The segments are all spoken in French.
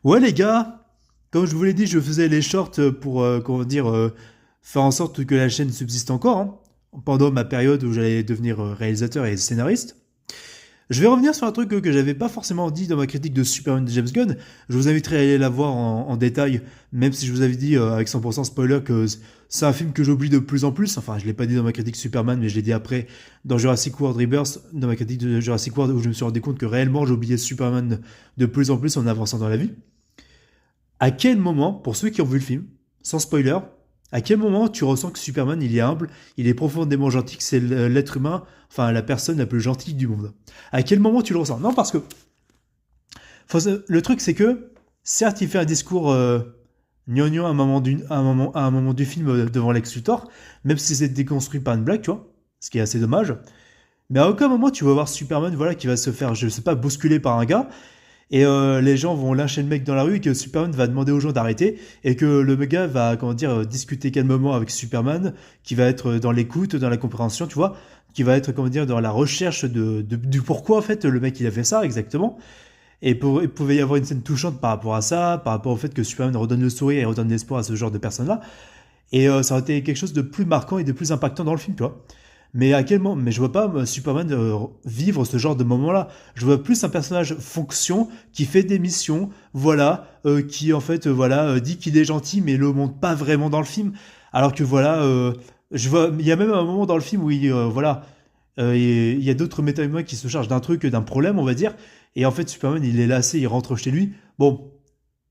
Ouais les gars, comme je vous l'ai dit, je faisais les shorts pour comment dire faire en sorte que la chaîne subsiste encore, hein, pendant ma période où j'allais devenir réalisateur et scénariste. Je vais revenir sur un truc que j'avais pas forcément dit dans ma critique de Superman de James Gunn. Je vous inviterai à aller la voir en détail, même si je vous avais dit avec 100% spoiler que c'est un film que j'oublie de plus en plus. Enfin, je l'ai pas dit dans ma critique Superman, mais je l'ai dit après dans Jurassic World Rebirth, dans ma critique de Jurassic World, où je me suis rendu compte que réellement j'oubliais Superman de plus en plus en avançant dans la vie. À quel moment, pour ceux qui ont vu le film, sans spoiler, à quel moment tu ressens que Superman il est humble, il est profondément gentil, que c'est l'être humain, enfin la personne la plus gentille du monde? À quel moment tu le ressens? Non, parce que le truc c'est que, certes, il fait un discours gnangnan à un moment du film devant Lex Luthor, même si c'est déconstruit par une blague, tu vois, ce qui est assez dommage. Mais à aucun moment tu vas voir Superman, voilà, qui va se faire, je sais pas, bousculer par un gars, et les gens vont lyncher le mec dans la rue et que Superman va demander aux gens d'arrêter et que le gars va, comment dire, discuter calmement avec Superman, qui va être dans l'écoute, dans la compréhension, tu vois, qui va être, comment dire, dans la recherche du pourquoi, en fait, le mec, il a fait ça, exactement. Et il pouvait y avoir une scène touchante par rapport à ça, par rapport au fait que Superman redonne le sourire et redonne l'espoir à ce genre de personnes-là. Et ça aurait été quelque chose de plus marquant et de plus impactant dans le film, tu vois. Mais à quel moment? Mais je vois pas Superman vivre ce genre de moment-là. Je vois plus un personnage fonction qui fait des missions, voilà, qui en fait, voilà, dit qu'il est gentil, mais le montre pas vraiment dans le film. Alors que voilà, je vois, il y a même un moment dans le film où voilà, il y a d'autres méta-humains qui se chargent d'un truc, d'un problème, on va dire. Et en fait, Superman, il est lassé, il rentre chez lui. Bon,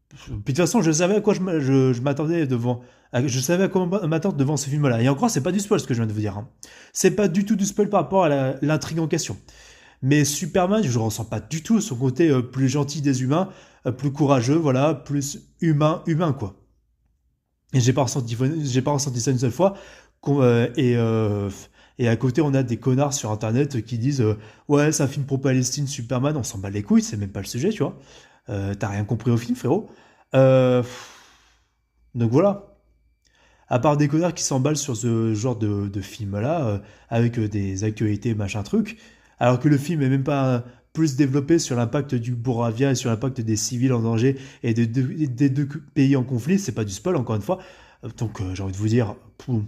puis de toute façon, je savais à quoi je m'attendais devant. Je savais à quoi m'attendre devant ce film-là. Et encore, c'est pas du spoil ce que je viens de vous dire, hein. C'est pas du tout du spoil par rapport à l'intrigue en question. Mais Superman, je ressens pas du tout son côté plus gentil des humains, plus courageux, voilà, plus humain quoi. Et j'ai pas ressenti ça une seule fois. Qu'on- euh, et, euh, et à côté, on a des connards sur Internet qui disent ouais, c'est un film pro-Palestine, Superman, on s'en bat les couilles, c'est même pas le sujet, tu vois. T'as rien compris au film, frérot. Euh, donc voilà. À part des connards qui s'emballent sur ce genre de film-là, avec des actualités, machin truc, alors que le film est même pas plus développé sur l'impact du Boravia et sur l'impact des civils en danger et des deux pays en conflit, c'est pas du spoil encore une fois. Donc j'ai envie de vous dire, poum.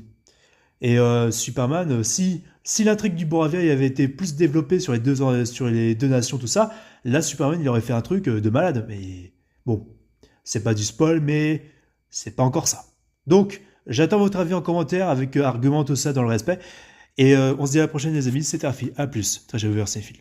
Et Superman, si l'intrigue du Boravia il avait été plus développée sur les deux nations, tout ça, là Superman il aurait fait un truc de malade. Mais bon, c'est pas du spoil, mais c'est pas encore ça. Donc, j'attends votre avis en commentaire avec argument tout ça dans le respect. Et on se dit à la prochaine les amis, c'était Arfi. A plus. Très j'ai ouvert ces fils.